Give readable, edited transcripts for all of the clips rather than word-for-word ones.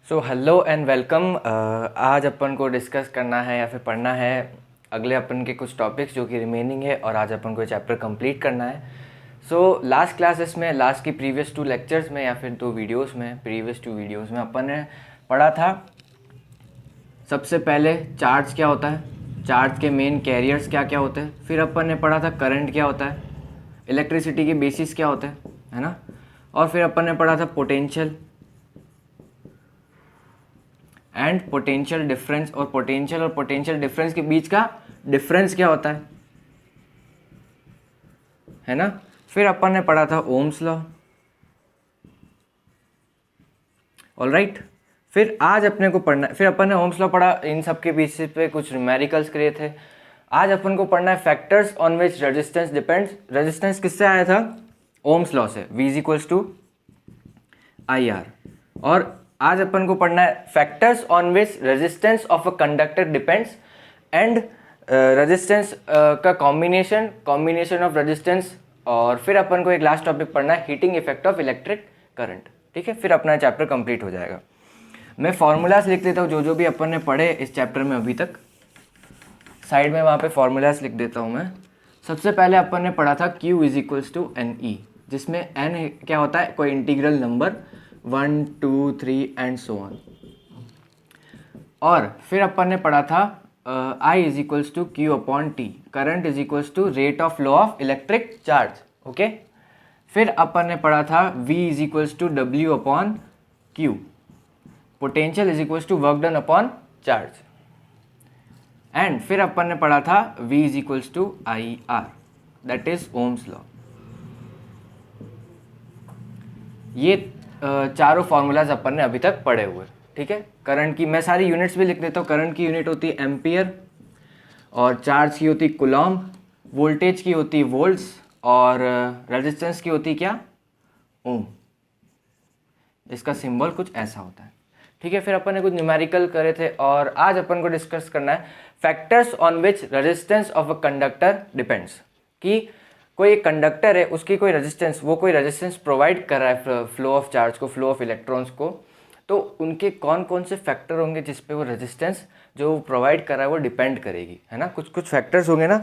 So hello and welcome. आज अपन को डिस्कस करना है या फिर पढ़ना है अगले अपन के कुछ टॉपिक्स जो कि रिमेनिंग है, और आज अपन को ये चैप्टर कंप्लीट करना है। सो लास्ट क्लासेस में, लास्ट की प्रीवियस 2 लेक्चर्स में या फिर 2 वीडियोस में, प्रीवियस 2 वीडियोस में अपन ने पढ़ा था सबसे पहले चार्ज क्या होता है, चार्ज के मेन कैरियर्स क्या क्या होते हैं, फिर अपन ने पढ़ा था करंट क्या होता है, इलेक्ट्रिसिटी के बेसिस क्या होते हैं, है ना, और फिर अपन ने पढ़ा था पोटेंशियल एंड पोटेंशियल डिफरेंस, और पोटेंशियल डिफरेंस के बीच का डिफरेंस क्या होता है ना। फिर अपन ने पढ़ा था ओम्स लॉ। ऑलराइट, फिर आज अपने को पढ़ना, फिर अपन ने ओम्स लॉ पढ़ा, इन सब के बीच पे कुछ न्यूमेरिकल्स करे थे। आज अपन को पढ़ना है factors on which resistance depends. Resistance किससे आया था? ओम्स लॉ से, V is equals to IR। और आज अपन को पढ़ना है factors on which resistance of a conductor depends and resistance का कॉम्बिनेशन ऑफ रेजिस्टेंस। और फिर अपन को एक लास्ट टॉपिक पढ़ना है heating effect of electric current. ठीक है, फिर अपना चैप्टर कंप्लीट हो जाएगा। मैं फॉर्मूलाज लिख देता हूँ जो भी अपन ने पढ़े इस चैप्टर में अभी तक, साइड में वहाँ पे फॉर्मूलाज लिख देता हूँ मैं। सबसे पहले अपन ने पढ़ा था Q is equals to NE, जिसमें N क्या होता है? कोई integral number 1 2 3 and so on. और फिर अपन ने पढ़ा था I is equals to Q upon T, current is equals to rate of flow of electric charge. Okay, फिर अपन ने पढ़ा था V is equals to W upon Q, potential is equals to work done upon charge. And फिर अपन ने पढ़ा था V is equals to IR, that is Ohm's law. ये चारों फॉर्मूलाज अपन ने अभी तक पढ़े हुए। ठीक है, करंट की मैं सारी यूनिट्स भी लिख देता हूँ। करंट की यूनिट होती है एम्पियर, और चार्ज की होती कूलॉम, वोल्टेज की होती वोल्ट्स, और रेजिस्टेंस की होती क्या? ओम। इसका सिंबल कुछ ऐसा होता है। ठीक है, फिर अपन ने कुछ न्यूमेरिकल करे थे, और आज अपन को डिस्कस करना है factors on which resistance of a conductor depends. कि कोई एक कंडक्टर है, उसकी कोई रेजिस्टेंस, वो कोई रेजिस्टेंस प्रोवाइड कर रहा है फ्लो ऑफ चार्ज को, फ्लो ऑफ इलेक्ट्रॉन्स को, तो उनके कौन कौन से फैक्टर होंगे जिस पे वो रेजिस्टेंस जो प्रोवाइड कर रहा है वो डिपेंड करेगी, है ना। कुछ कुछ फैक्टर्स होंगे ना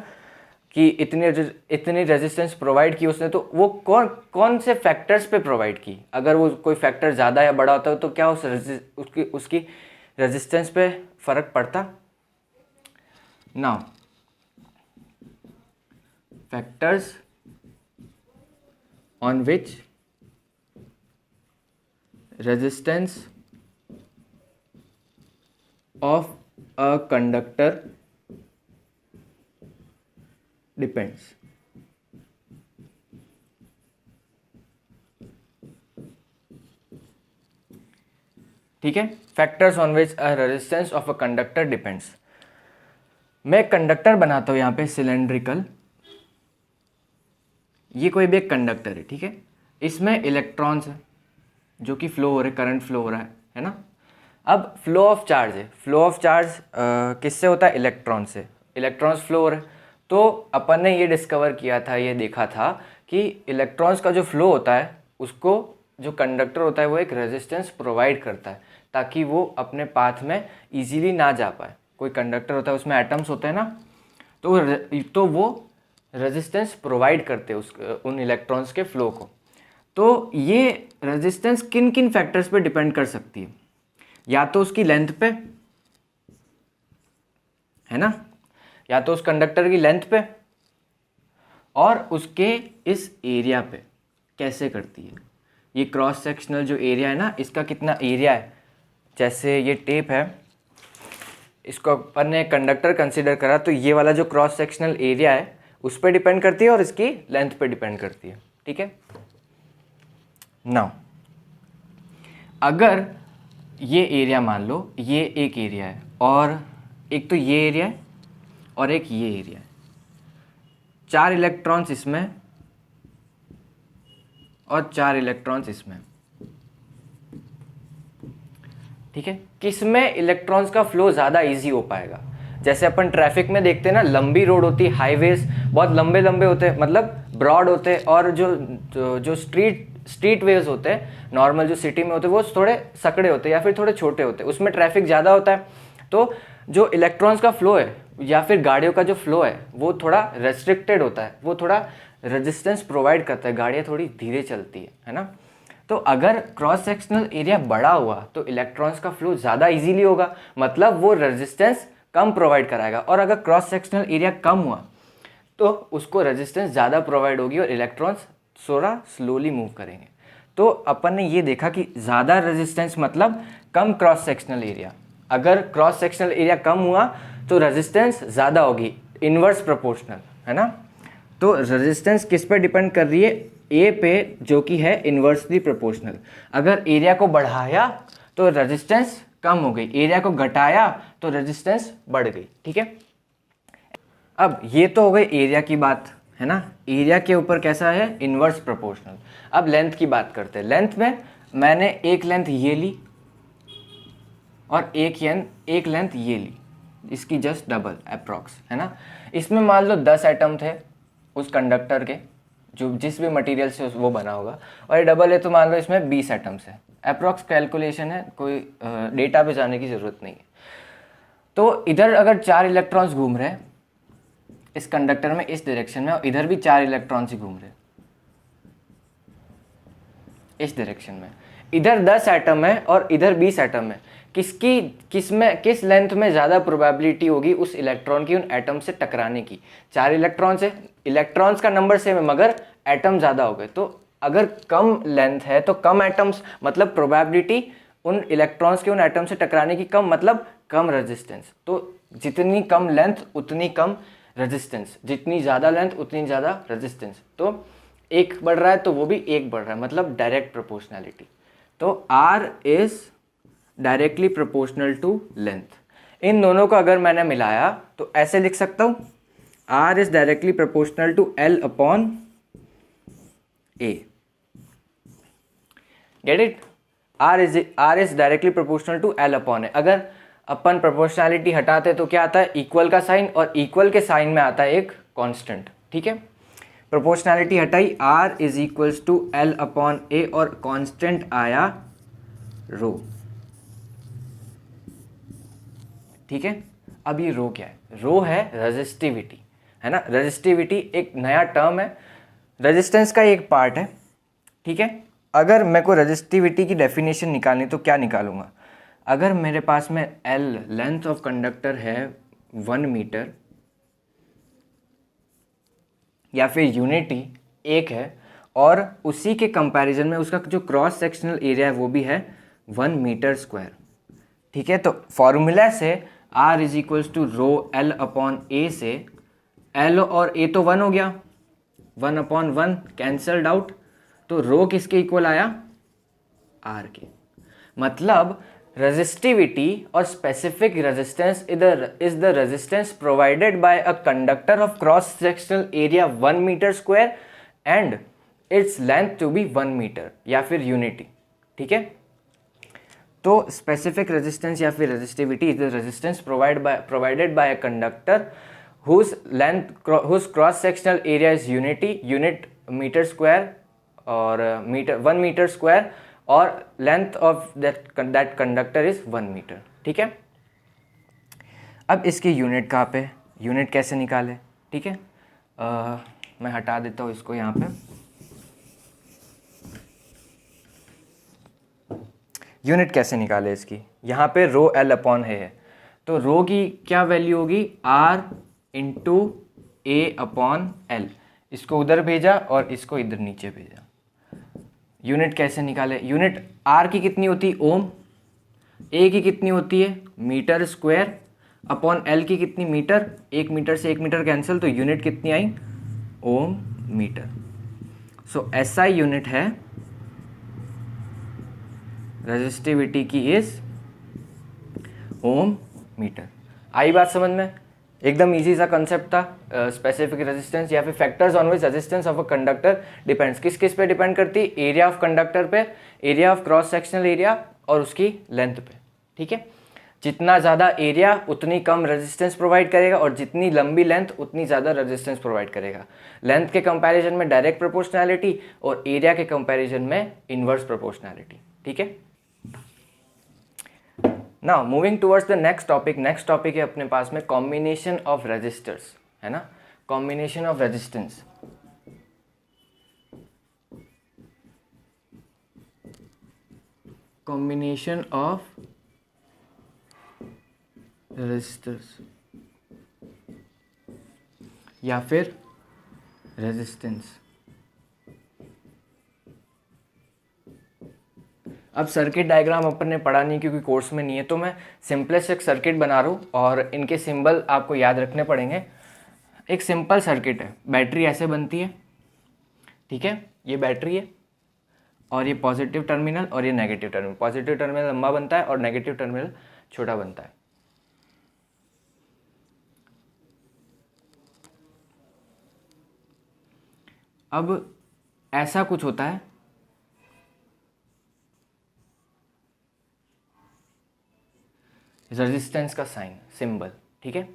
कि इतनी रेजिस्टेंस प्रोवाइड की उसने, तो वो कौन से फैक्टर्स पे प्रोवाइड की। अगर वो कोई फैक्टर ज़्यादा या बड़ा होता है तो क्या उसकी रेजिस्टेंस पे फर्क पड़ता? Now factors on which resistance of a conductor depends। ठीक है, factors on which a resistance of a conductor depends. मैं कंडक्टर बनाता हूं यहां पे सिलेंड्रिकल, ये कोई भी एक कंडक्टर है। ठीक है, इसमें इलेक्ट्रॉन्स है जो कि फ्लो हो रहे, करंट फ्लो हो रहा है ना। अब फ्लो ऑफ चार्ज है, फ्लो ऑफ चार्ज किससे होता है? इलेक्ट्रॉन से। इलेक्ट्रॉन्स फ्लो हो रहे, तो अपन ने ये डिस्कवर किया था, ये देखा था कि इलेक्ट्रॉन्स का जो फ्लो होता है उसको जो कंडक्टर होता है वो एक रेजिस्टेंस प्रोवाइड करता है, ताकि वो अपने पाथ में ईजीली ना जा पाए। कोई कंडक्टर होता है, उसमें एटम्स होते हैं ना, तो वो रेजिस्टेंस प्रोवाइड करते हैं उन इलेक्ट्रॉन्स के फ्लो को। तो ये रेजिस्टेंस किन किन फैक्टर्स पे डिपेंड कर सकती है? या तो उसकी लेंथ पे, है ना, या तो उस कंडक्टर की लेंथ पे, और उसके इस एरिया पे कैसे करती है। ये क्रॉस सेक्शनल जो एरिया है ना, इसका कितना एरिया है। जैसे ये टेप है, इसको अपन ने कंडक्टर कंसिडर करा, तो ये वाला जो क्रॉस सेक्शनल एरिया है उस पर डिपेंड करती है और इसकी लेंथ पे डिपेंड करती है। ठीक है, नाउ अगर ये एरिया मान लो, ये एक एरिया है, और एक तो ये एरिया है और एक ये एरिया है, 4 इलेक्ट्रॉन्स इसमें और 4 इलेक्ट्रॉन्स इसमें। ठीक है, किसमें इलेक्ट्रॉन्स का फ्लो ज़्यादा इजी हो पाएगा? जैसे अपन ट्रैफिक में देखते हैं ना, लंबी रोड होती है, हाईवेज बहुत लंबे लंबे होते हैं, मतलब ब्रॉड होते हैं, और जो स्ट्रीट स्ट्रीट वेव्स होते हैं नॉर्मल जो सिटी में होते हैं वो थोड़े सकड़े होते हैं या फिर थोड़े छोटे होते हैं, उसमें ट्रैफिक ज़्यादा होता है, तो जो इलेक्ट्रॉन्स का फ्लो है या फिर गाड़ियों का जो फ्लो है वो थोड़ा रेस्ट्रिक्टेड होता है, वो थोड़ा रेजिस्टेंस प्रोवाइड करता है, गाड़ियाँ थोड़ी धीरे चलती है ना। तो अगर क्रॉस सेक्शनल एरिया बड़ा हुआ तो इलेक्ट्रॉन्स का फ्लो ज़्यादा इजीली होगा, मतलब वो रेजिस्टेंस कम प्रोवाइड कराएगा, और अगर क्रॉस सेक्शनल एरिया कम हुआ तो उसको रेजिस्टेंस ज़्यादा प्रोवाइड होगी और इलेक्ट्रॉन्स थोड़ा स्लोली मूव करेंगे। तो अपन ने ये देखा कि ज़्यादा रेजिस्टेंस मतलब कम क्रॉस सेक्शनल एरिया, अगर क्रॉस सेक्शनल एरिया कम हुआ तो रेजिस्टेंस ज़्यादा होगी, इन्वर्स प्रोपोर्शनल, है ना। तो रेजिस्टेंस किस पे डिपेंड कर रही है, ए पे, जो कि है इन्वर्सली प्रोपोर्शनल। अगर एरिया को बढ़ाया तो रेजिस्टेंस कम हो गई, एरिया को घटाया तो रेजिस्टेंस बढ़ गई, ठीक है। अब ये तो हो गई एरिया की बात, है ना। एरिया के ऊपर कैसा है, इन्वर्स प्रोपोर्शनल। अब लेंथ की बात करते हैं। लेंथ में मैंने एक लेंथ ये ली और एक लेंथ ये ली, इसकी जस्ट डबल अप्रॉक्स, है ना। इसमें मान लो 10 एटम थे उस कंडक्टर के, जो जिस भी मटेरियल से वो बना होगा, और ये डबल है तो मान लो इसमें 20 एटम्स है। अप्रॉक्स कैलकुलेशन है, कोई डेटा पे जाने की ज़रूरत नहीं है। तो इधर अगर 4 इलेक्ट्रॉन्स घूम रहे हैं इस कंडक्टर में इस डायरेक्शन में, और इधर भी 4 इलेक्ट्रॉन्स ही घूम रहे हैं इस डायरेक्शन में, इधर 10 एटम है और इधर 20 एटम है, किस लेंथ में ज़्यादा प्रोबेबिलिटी होगी उस इलेक्ट्रॉन की उन एटम से टकराने की। 4 इलेक्ट्रॉन्स है, इलेक्ट्रॉन्स का नंबर सेम है मगर एटम ज़्यादा हो गए, तो अगर कम लेंथ है तो कम एटम्स, मतलब प्रोबेबिलिटी उन इलेक्ट्रॉन्स के उन एटम से टकराने की कम, मतलब कम रेजिस्टेंस। तो जितनी कम लेंथ उतनी कम रेजिस्टेंस, जितनी ज़्यादा लेंथ उतनी ज़्यादा रेजिस्टेंस। तो एक बढ़ रहा है तो वो भी एक बढ़ रहा है, मतलब डायरेक्ट प्रोपोर्शनैलिटी। तो R is directly proportional to length. इन दोनों को अगर मैंने मिलाया तो ऐसे लिख सकता हूँ, R is directly proportional to L upon A। Get it? R is directly proportional to L upon A। अगर अपन प्रोपोर्शनैलिटी हटाते तो क्या आता है, इक्वल का साइन, और इक्वल के साइन में आता है एक कांस्टेंट, ठीक है। प्रोपोर्शनैलिटी हटाई, R is equals to L upon A, और कांस्टेंट आया रो, ठीक है। अब ये रो क्या है, रो है रेजिस्टिविटी, है ना। रेजिस्टिविटी एक नया टर्म है, रेजिस्टेंस का एक पार्ट है, ठीक है। अगर मेरे को रेजिस्टिविटी की डेफिनेशन निकालनी तो क्या निकालूंगा, अगर मेरे पास में L लेंथ ऑफ कंडक्टर है 1 मीटर, या फिर यूनिटी 1 है, और उसी के कंपैरिजन में उसका जो क्रॉस सेक्शनल एरिया है वो भी है 1 मीटर स्क्वायर, ठीक है। तो फॉर्मूला से R is equals to rho L upon A से L और A तो 1 हो गया, 1 अपॉन 1 कैंसल्ड आउट, तो रो किसके इक्वल आया, R के। मतलब resistivity or specific resistance is the resistance provided by a conductor of cross sectional area 1 meter square and its length to be 1 meter या फिर unity, ठीक है। तो specific resistance या फिर resistivity is the resistance provided by a conductor whose cross sectional area is unit meter square और 1 meter square, और length of that conductor is 1 metre, ठीक है। अब इसकी यूनिट कहाँ पे, यूनिट कैसे निकाले, ठीक है। मैं हटा देता हूँ इसको यहाँ पे। यूनिट कैसे निकाले इसकी, यहाँ पे रो L अपॉन है, तो रो की क्या वैल्यू होगी, R into A upon L। इसको उधर भेजा और इसको इधर नीचे भेजा। यूनिट कैसे निकाले, यूनिट R की कितनी होती है, ओम, A की कितनी होती है, मीटर स्क्वायर, अपॉन L की कितनी, मीटर, 1 मीटर से 1 मीटर कैंसिल, तो यूनिट कितनी आई, ओम मीटर। सो SI यूनिट है रेजिस्टिविटी की इज ओम मीटर। आई बात समझ में, एकदम इजी सा कंसेप्ट था। स्पेसिफिक रेजिस्टेंस या फिर factors on which resistance of a conductor depends, किस किस पे डिपेंड करती है, एरिया ऑफ कंडक्टर पे, area of cross sectional area और उसकी लेंथ पे, ठीक है। जितना ज़्यादा एरिया उतनी कम रेजिस्टेंस प्रोवाइड करेगा, और जितनी लंबी लेंथ उतनी ज़्यादा रेजिस्टेंस प्रोवाइड करेगा। लेंथ के कंपैरिजन में डायरेक्ट प्रोपोर्शनैलिटी और एरिया के कंपैरिजन में इनवर्स प्रोपोर्शनैलिटी। ठीक है, now moving towards the next topic. Next topic है अपने पास में कॉम्बिनेशन ऑफ रेजिस्टर्स, है ना, combination of resistance. Combination of resistors या फिर रेजिस्टेंस। अब सर्किट डायग्राम अपन ने पढ़ा नहीं क्योंकि कोर्स में नहीं है, तो मैं सिंपलेस्ट एक सर्किट बना रहा हूँ और इनके सिंबल आपको याद रखने पड़ेंगे। एक सिंपल सर्किट है, बैटरी ऐसे बनती है, ठीक है, ये बैटरी है और ये पॉजिटिव टर्मिनल और ये नेगेटिव टर्मिनल। पॉजिटिव टर्मिनल लंबा बनता है और नेगेटिव टर्मिनल छोटा बनता है। अब ऐसा कुछ होता है, रेजिस्टेंस का साइन, सिंबल, ठीक है,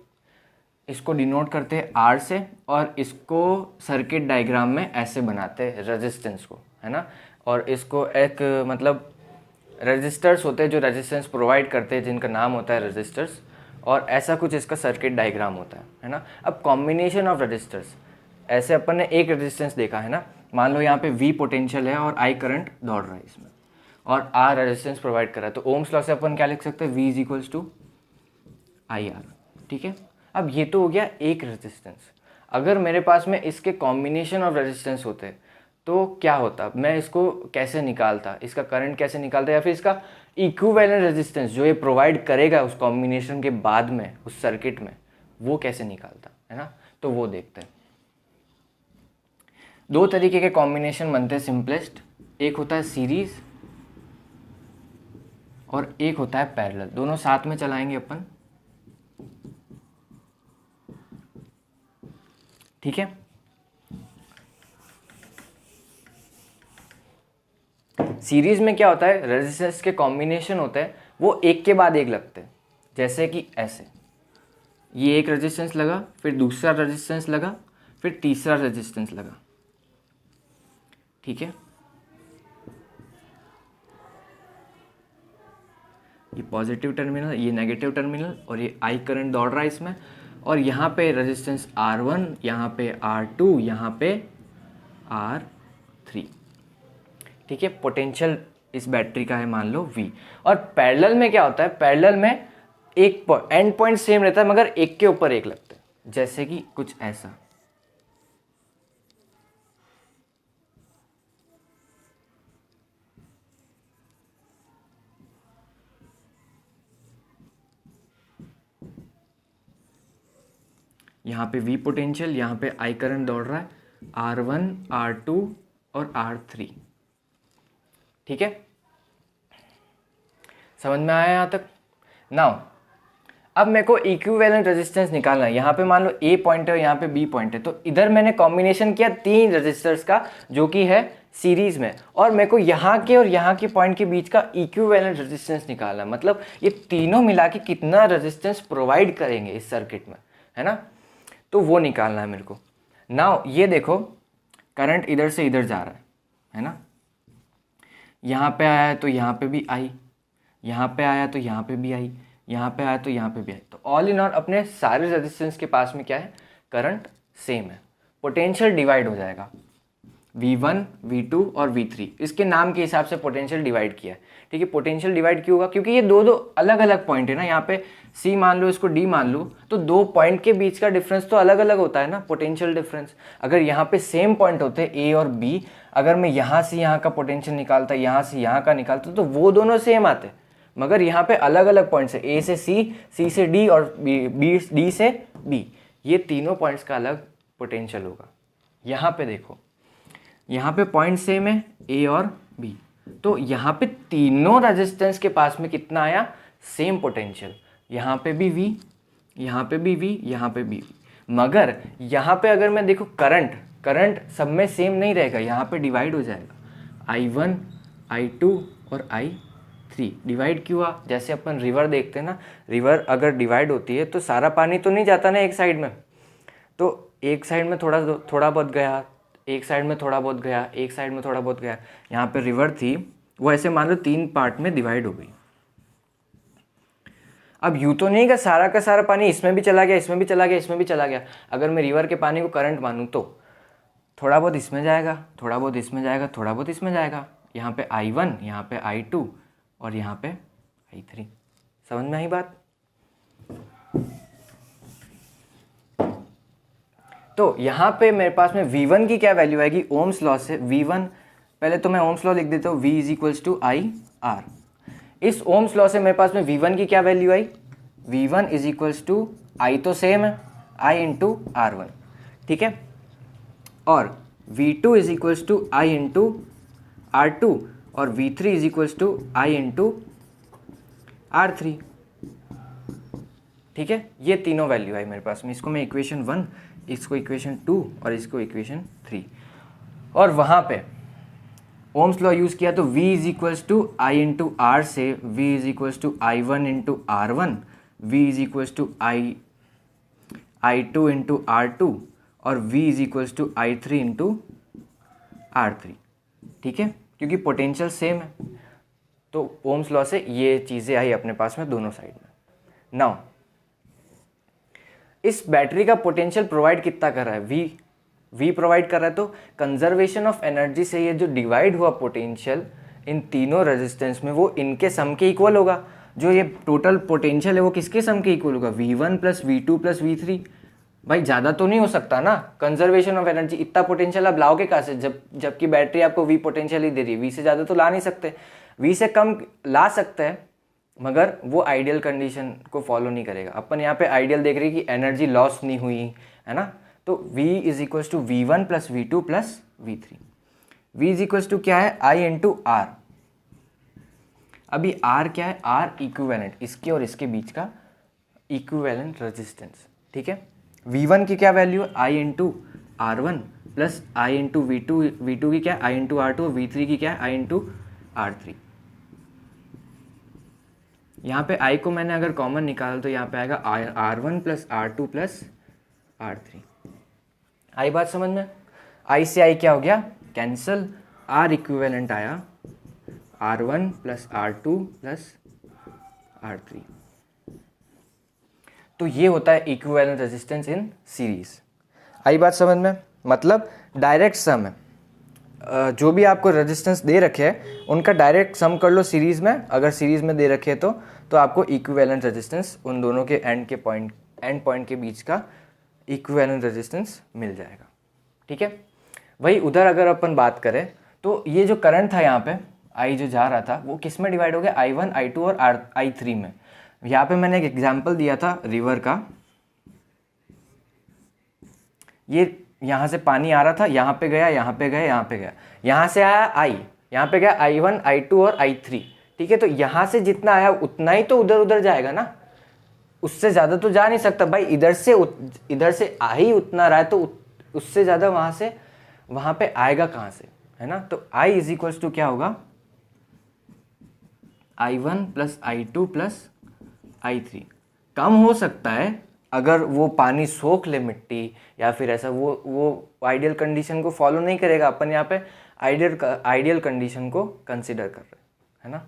इसको डिनोट करते हैं आर से और इसको सर्किट डायग्राम में ऐसे बनाते हैं रेजिस्टेंस को, है ना। और इसको एक मतलब रेजिस्टर्स होते हैं जो रेजिस्टेंस प्रोवाइड करते हैं, जिनका नाम होता है रेजिस्टर्स, और ऐसा कुछ इसका सर्किट डायग्राम होता है ना। अब कॉम्बिनेशन ऑफ रेजिस्टर्स, ऐसे अपन ने एक रेजिस्टेंस देखा है ना, मान लो यहाँ पे V पोटेंशियल है और I करंट दौड़ रहा है इसमें और R रेजिस्टेंस प्रोवाइड कर रहा है, तो ओम्स लॉ से अपन क्या लिख सकते हैं, V is equals to IR, ठीक है। अब ये तो हो गया एक रेजिस्टेंस। अगर मेरे पास में इसके कॉम्बिनेशन ऑफ रेजिस्टेंस होते तो क्या होता, मैं इसको कैसे निकालता, इसका करंट कैसे निकालता, या फिर इसका इक्विवेलेंट रेजिस्टेंस जो ये प्रोवाइड करेगा उस कॉम्बिनेशन के बाद में उस सर्किट में, वो कैसे निकालता, है ना। तो वो देखते हैं। दो तरीके के कॉम्बिनेशन बनते हैं सिंपलेस्ट, एक होता है सीरीज और एक होता है पैरेलल। दोनों साथ में चलाएंगे अपन, ठीक है। सीरीज में क्या होता है, रेजिस्टेंस के कॉम्बिनेशन होते हैं, वो एक के बाद एक लगते हैं। जैसे कि ऐसे, ये एक रेजिस्टेंस लगा, फिर दूसरा रेजिस्टेंस लगा, फिर तीसरा रेजिस्टेंस लगा, ठीक है। ये पॉजिटिव टर्मिनल, ये नेगेटिव टर्मिनल, और ये I करंट दौड़ रहा है इसमें, और यहाँ पे रेजिस्टेंस R1, यहाँ पे R2, यहाँ पे R3, ठीक है। पोटेंशियल इस बैटरी का है मान लो V। और पैरेलल में क्या होता है, पैरेलल में एक एंड पॉइंट सेम रहता है मगर एक के ऊपर एक लगता है, जैसे कि कुछ ऐसा। यहाँ पे V पोटेंशियल, यहाँ पे I करंट दौड़ रहा है, R1, R2 और R3, ठीक है। समझ में आया यहाँ तक। नाउ अब मेरे को इक्विवेलेंट रेजिस्टेंस निकालना है। यहाँ पे मान लो A पॉइंट है और यहाँ पे B पॉइंट है, तो इधर मैंने कॉम्बिनेशन किया तीन रेजिस्टर्स का जो कि है सीरीज में, और मेरे को यहाँ के और यहाँ के पॉइंट के बीच का इक्विवेलेंट रेजिस्टेंस निकालना है। मतलब ये तीनों मिला के कितना रेजिस्टेंस प्रोवाइड करेंगे इस सर्किट में, है ना, तो वो निकालना है मेरे को। नाउ ये देखो, करंट इधर से इधर जा रहा है ना, यहाँ पे आया है तो यहाँ पे भी आई, यहाँ पे आया तो यहाँ पे भी आई, यहाँ पे आया तो यहाँ पे भी आई। तो ऑल इन ऑल अपने सारे रेजिस्टेंस के पास में क्या है, करंट सेम है। पोटेंशियल डिवाइड हो जाएगा, V1, V2 और V3, इसके नाम के हिसाब से पोटेंशियल डिवाइड किया है, ठीक है। पोटेंशियल डिवाइड क्यों होगा, क्योंकि ये दो अलग अलग पॉइंट है ना। यहाँ पे C मान लो, इसको D मान लो, तो दो पॉइंट के बीच का डिफरेंस तो अलग अलग होता है ना, पोटेंशियल डिफरेंस। अगर यहाँ पे सेम पॉइंट होते A और B, अगर मैं यहाँ से यहाँ का पोटेंशियल निकालता, यहाँ से यहाँ का निकालता, तो वो दोनों सेम आते, मगर यहाँ पे अलग अलग पॉइंट्स है, A से C, C से D और D से B, ये तीनों पॉइंट्स का अलग पोटेंशियल होगा। यहाँ पे देखो, यहाँ पे पॉइंट सेम है A और B, तो यहाँ पे तीनों रेजिस्टेंस के पास में कितना आया, सेम पोटेंशियल। यहाँ पे भी V, यहाँ पे भी V, यहाँ पे भी V, मगर यहाँ पे अगर मैं देखो करंट सब में सेम नहीं रहेगा, यहाँ पे डिवाइड हो जाएगा, I1, I2 और I3। 3 डिवाइड क्यों हुआ? जैसे अपन रिवर देखते हैं ना, रिवर अगर डिवाइड होती है तो सारा पानी तो नहीं जाता ना एक साइड में, तो एक साइड में थोड़ा बहुत गया, एक साइड में थोड़ा बहुत गया, एक साइड में थोड़ा बहुत गया। यहाँ पे रिवर थी, वो ऐसे मान लो 3 पार्ट में डिवाइड हो गई। अब यूँ तो नहीं कि सारा का सारा पानी इसमें भी चला गया, इसमें भी चला गया, इसमें भी चला गया। अगर मैं रिवर के पानी को करंट मानूँ तो थोड़ा बहुत इसमें जाएगा, थोड़ा बहुत इसमें जाएगा, थोड़ा बहुत इसमें जाएगा। यहाँ पे I1, यहाँ पे I2 और यहाँ पे I3। समझ में आई बात? तो यहाँ पे मेरे पास में V1 की क्या वैल्यू आएगी ओम्स लॉ से? V1, पहले तो मैं ओम्स लॉ लिख देता हूँ, V is equals to I R. इस ओम्स लॉ से मेरे पास में V1 की क्या वैल्यू आई? V1 is equals to I तो सेम है, I इंटू R1, ठीक है, और V2 is equals to I into R2 और V3 is equals to I into R3, ठीक है। ये तीनों वैल्यू आई मेरे पास में। इसको मैं इक्वेशन 1, इसको इक्वेशन 2 और इसको इक्वेशन 3, और वहाँ पे ओम्स लॉ यूज़ किया तो V is equals to I into R से V is equals to I1 into R1, V is equals to I2 into R2 और V is equals to I3 into R3, ठीक है, क्योंकि potential same है। तो ohms law से ये चीज़ें आई अपने पास में दोनों साइड में। नाउ इस बैटरी का पोटेंशियल प्रोवाइड कितना कर रहा है? V प्रोवाइड कर रहा है, तो कंजर्वेशन ऑफ एनर्जी से ये जो डिवाइड हुआ पोटेंशियल इन तीनों रेजिस्टेंस में, वो इनके सम के इक्वल होगा। जो ये टोटल पोटेंशियल है वो किसके सम के इक्वल होगा? V1 plus V2 plus V3। भाई ज़्यादा तो नहीं हो सकता ना, कंजर्वेशन ऑफ एनर्जी, इतना पोटेंशियल आप लाओगे कहाँ से? जबकि बैटरी आपको V पोटेंशियल ही दे रही है, V से ज़्यादा तो ला नहीं सकते। V से कम ला सकते हैं मगर वो आइडियल कंडीशन को फॉलो नहीं करेगा। अपन यहाँ पे आइडियल देख रहे हैं कि एनर्जी लॉस नहीं हुई है ना, तो V is equals to V1 plus V2 plus V3। V is equals to क्या है? I into R। अभी R क्या है? R इक्विवेलेंट, इसके और इसके बीच का इक्विवेलेंट रेजिस्टेंस, ठीक है। V1 की क्या वैल्यू है? I into R1 plus I into V2 की क्या है? I इंटू R2 और V3 की क्या है? I into R3। यहाँ पे I को मैंने अगर कॉमन निकाला तो यहाँ पे आएगा R1 plus R2 plus R3। आई बात समझ में? I से I क्या हो गया? कैंसल। R इक्विवेलेंट आया R1 plus R2 plus R3। तो ये होता है इक्विवेलेंट रेजिस्टेंस इन सीरीज। आई बात समझ में? मतलब डायरेक्ट सम है, जो भी आपको रेजिस्टेंस दे रखे हैं उनका डायरेक्ट सम कर लो सीरीज में। अगर सीरीज में दे रखे हैं तो आपको इक्विवेलेंट रेजिस्टेंस उन दोनों के एंड पॉइंट के बीच का इक्विवेलेंट रेजिस्टेंस मिल जाएगा, ठीक है। वही उधर अगर अपन बात करें तो ये जो करंट था यहाँ पे I जो जा रहा था वो किस में डिवाइड हो गया? I1, I2 और I3 में। यहाँ पे मैंने एक एग्जाम्पल दिया था रिवर का, ये यहाँ से पानी आ रहा था, यहाँ पे गया, यहाँ पे गया, यहाँ पे गया, यहाँ से आया I, यहाँ पे गया I1, I2 और I3, ठीक है। तो यहाँ से जितना आया उतना ही तो उधर उधर जाएगा ना, उससे ज़्यादा तो जा नहीं सकता भाई। इधर से आ ही उतना रहा है तो उससे ज़्यादा वहाँ पे आएगा कहाँ से, है ना। तो I इज इक्वल्स टू क्या होगा? I1 plus I2 plus I3। कम हो सकता है अगर वो पानी सोख ले मिट्टी या फिर ऐसा, वो आइडियल कंडीशन को फॉलो नहीं करेगा। अपन यहाँ पे आइडियल कंडीशन को कंसिडर कर रहे हैं, है ना।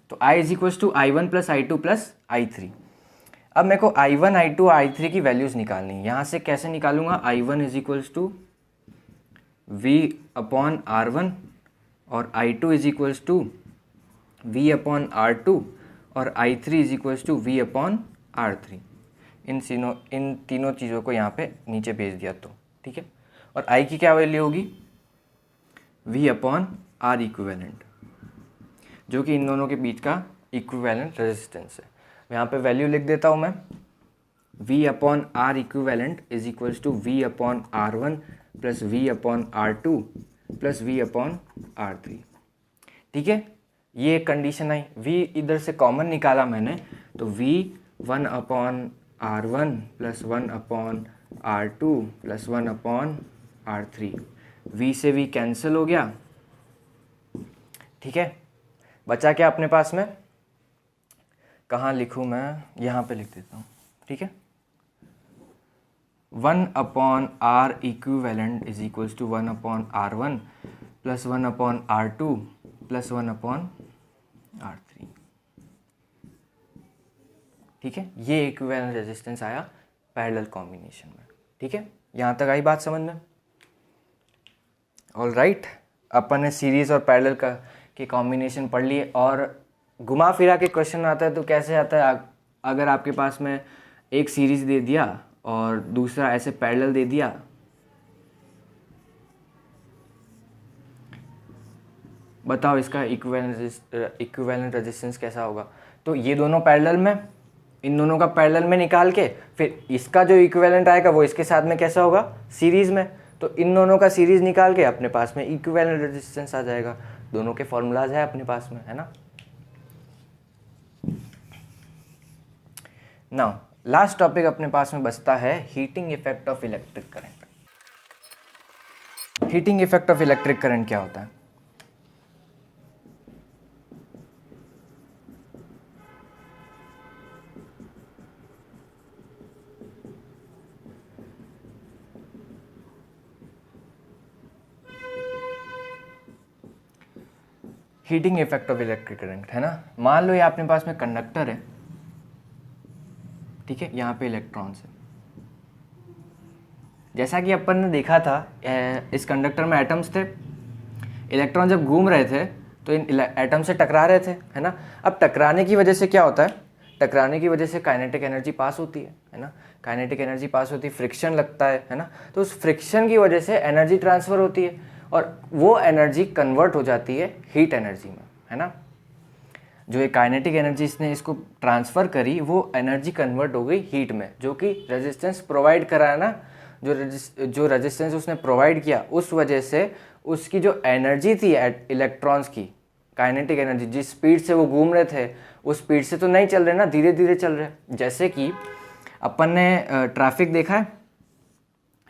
तो I is equals to I1 plus I2 plus I3। अब मेरे को I1, I2, I3 की वैल्यूज निकालनी है। यहाँ से कैसे निकालूंगा? I1 is equals to V upon R1 और I2 is equals to V upon R2 और I3 is equals to V upon R3। इन तीनों चीज़ों को यहाँ पे नीचे भेज दिया तो ठीक है। और I की क्या वैल्यू होगी? V अपॉन R इक्विवेलेंट, जो कि इन दोनों के बीच का इक्विवेलेंट रेजिस्टेंस है। यहाँ पे वैल्यू लिख देता हूँ मैं, V upon R equivalent is equals to V upon R1 plus V upon R2 plus V upon R3, ठीक है। ये कंडीशन आई, V इधर से कॉमन निकाला मैंने तो V 1 upon R1 plus 1 upon R2 plus 1 upon R3, V से V cancel हो गया, ठीक है, बचा क्या अपने पास में, कहाँ लिखूँ मैं, यहाँ पे लिख देता हूँ, ठीक है। 1/r equivalent is equals to 1/r1 plus 1/r2 plus 1/r3, ठीक है। ये इक्विवेलेंट रेजिस्टेंस आया पैरेलल कॉम्बिनेशन में, ठीक है। यहाँ तक आई बात समझ में, ऑल राइट। अपन ने सीरीज और पैरेलल का के कॉम्बिनेशन पढ़ लिए, और घुमा फिरा के क्वेश्चन आता है तो कैसे आता है, अगर आपके पास में एक सीरीज दे दिया और दूसरा ऐसे पैरेलल दे दिया, बताओ इसका इक्विवेलेंट रेजिस्टेंस कैसा होगा। तो ये दोनों पैरेलल में, इन दोनों का पैरेलल में निकाल के फिर इसका जो इक्विवेलेंट आएगा वो इसके साथ में कैसा होगा, सीरीज में। तो इन दोनों का सीरीज निकाल के अपने पास में इक्विवेलेंट रेजिस्टेंस आ जाएगा। दोनों के फॉर्मूलाज है अपने पास में, है ना। नाउ लास्ट टॉपिक अपने पास में बचता है heating effect of electric current. Heating effect of electric current क्या होता है। Heating effect of electric current, है ना। मान लो ये अपने पास में कंडक्टर है, ठीक है, यहाँ पे इलेक्ट्रॉन्स है। जैसा कि अपन ने देखा था इस कंडक्टर में एटम्स थे, इलेक्ट्रॉन जब घूम रहे थे तो इन एटम से टकरा रहे थे, है ना। अब टकराने की वजह से क्या होता है, टकराने की वजह से काइनेटिक एनर्जी पास होती है ना। काइनेटिक एनर्जी पास होती है, फ्रिक्शन लगता है ना। तो उस फ्रिक्शन की वजह से एनर्जी ट्रांसफ़र होती है और वो एनर्जी कन्वर्ट हो जाती है हीट एनर्जी में, है ना। जो ये काइनेटिक एनर्जी इसने इसको ट्रांसफ़र करी वो एनर्जी कन्वर्ट हो गई हीट में, जो कि रेजिस्टेंस प्रोवाइड करा ना, जो रेजिस्टेंस उसने प्रोवाइड किया उस वजह से उसकी जो एनर्जी थी इलेक्ट्रॉन्स की, काइनेटिक एनर्जी, जिस स्पीड से वो घूम रहे थे उस स्पीड से तो नहीं चल रहे ना, धीरे धीरे चल रहे। जैसे कि अपन ने ट्रैफिक देखा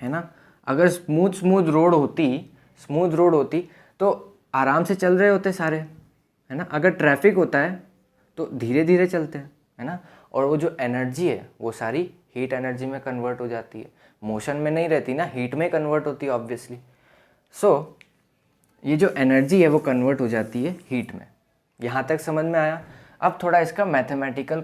है ना। अगर स्मूथ रोड होती तो आराम से चल रहे होते सारे, है ना। अगर ट्रैफिक होता है तो धीरे धीरे चलते हैं, है ना। और वो जो एनर्जी है वो सारी हीट एनर्जी में कन्वर्ट हो जाती है, मोशन में नहीं रहती ना, हीट में कन्वर्ट होती है ऑब्वियसली। सो ये जो एनर्जी है वो कन्वर्ट हो जाती है हीट में। यहाँ तक समझ में आया। अब थोड़ा इसका मैथमेटिकल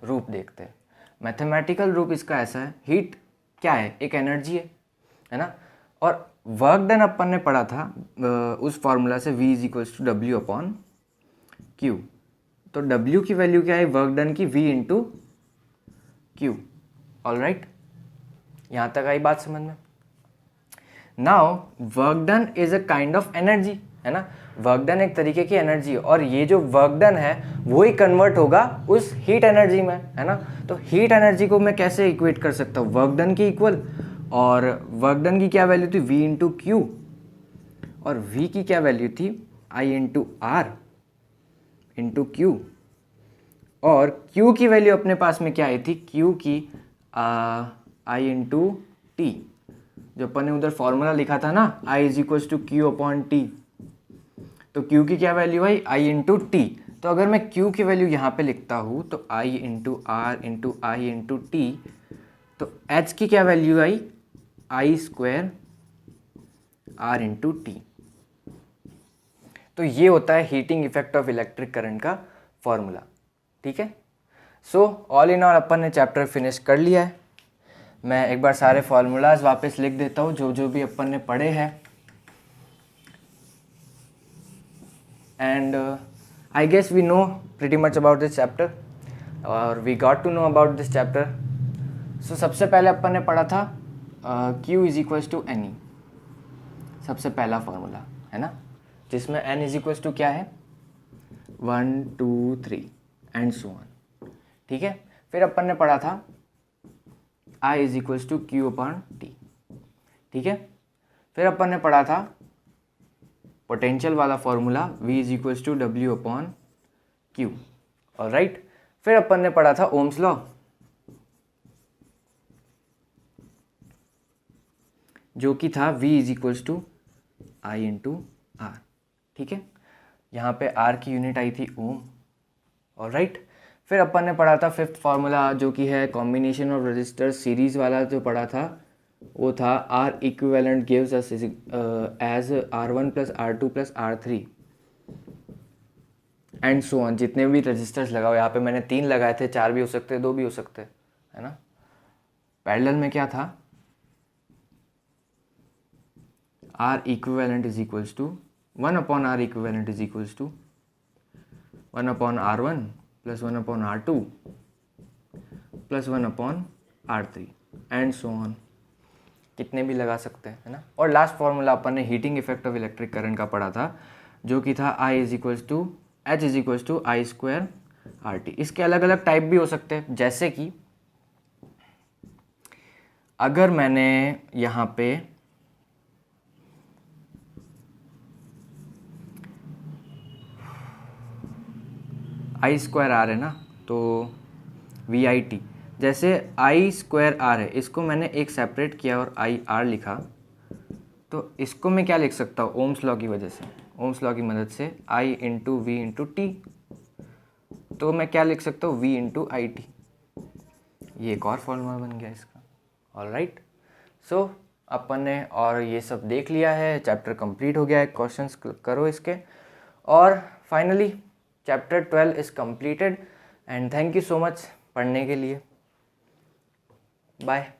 रूप देखते हैं। मैथमेटिकल रूप इसका ऐसा है, हीट क्या है, एक एनर्जी है ना। और वर्क डन अपन ने पढ़ा था उस फॉर्मूला से, V is equals to W upon Q। तो W की वैल्यू क्या है वर्क डन की, V into Q। All right, यहाँ तक आई बात समझ में। Now work done is a kind of energy, है ना। वर्क डन एक तरीके की एनर्जी है और ये जो वर्क डन है वो ही कन्वर्ट होगा उस हीट एनर्जी में, है ना। तो हीट एनर्जी को मैं कैसे इक्वेट कर सकता हूँ, वर्क डन की इक्वल, और वर्क डन की क्या वैल्यू थी, V इंटू क्यू, और V की क्या वैल्यू थी, I into R into Q, और Q की वैल्यू अपने पास में क्या आई थी, Q की I इंटू टी, जो अपन ने उधर फॉर्मूला लिखा था ना, I is equals to Q upon T. तो Q की क्या वैल्यू आई, I इंटू टी। तो अगर मैं Q की वैल्यू यहाँ पे लिखता हूँ तो I into R into I into T, तो H की क्या वैल्यू आई, I square R into T. तो ये होता है heating effect of electric current का फॉर्मूला, ठीक है। सो ऑल इन ऑल अपन ने चैप्टर फिनिश कर लिया है। मैं एक बार सारे फॉर्मूलाज वापस लिख देता हूँ जो जो भी अपन ने पढ़े हैं, and I guess we know pretty much about this chapter और we got to know about this chapter. So सबसे पहले अपन ने पढ़ा था Q is equals to n e, सबसे पहला फॉर्मूला, है ना, जिसमें N इज इक्वल्स टू क्या है, 1 2 3 एंड सो ऑन, ठीक है। फिर अपन ने पढ़ा था I is equals to Q upon T, ठीक है। फिर अपन ने पढ़ा था पोटेंशियल वाला formula, V is equals to W upon Q, alright. फिर अपन ने पढ़ा था ओम्स लॉ, जो कि था V is equals to I into R, ठीक है। यहाँ पे आर की यूनिट आई थी ओम। ऑलराइट, फिर अपन ने पढ़ा था फिफ्थ फार्मूला जो कि है कॉम्बिनेशन ऑफ रजिस्टर सीरीज वाला जो पढ़ा था, वो था R equivalent gives us as R1 plus R2 plus R3 and so on. जितने भी रजिस्टर्स लगाओ, यहाँ पे मैंने 3 लगाए थे, 4 भी हो सकते, 2 भी हो सकते, है ना। पैरेलल में क्या था, R equivalent is equals to 1 upon R equivalent is equals to 1 upon R1 plus 1 upon R2 plus 1 upon R3 and so on. कितने भी लगा सकते हैं, है ना। और लास्ट फॉर्मूला अपन ने heating effect of electric current का पढ़ा था, जो कि था I is equals to H is equals to I square RT। इसके अलग अलग टाइप भी हो सकते हैं, जैसे कि अगर मैंने यहाँ पे आई स्क्वायर आर है ना, तो VIT, जैसे आई स्क्वायर आर है, इसको मैंने एक सेपरेट किया और IR लिखा, तो इसको मैं क्या लिख सकता हूँ, ओम्स लॉ की वजह से, ओम्स लॉ की मदद से I into V into T, तो मैं क्या लिख सकता हूँ, V इंटू आई टी। ये एक और फॉर्मूला बन गया इसका। ऑलराइट, सो अपन ने और ये सब देख लिया है, चैप्टर कंप्लीट हो गया है, क्वेश्चंस करो इसके, और finally chapter 12 is completed and thank you so much पढ़ने के लिए। बाय।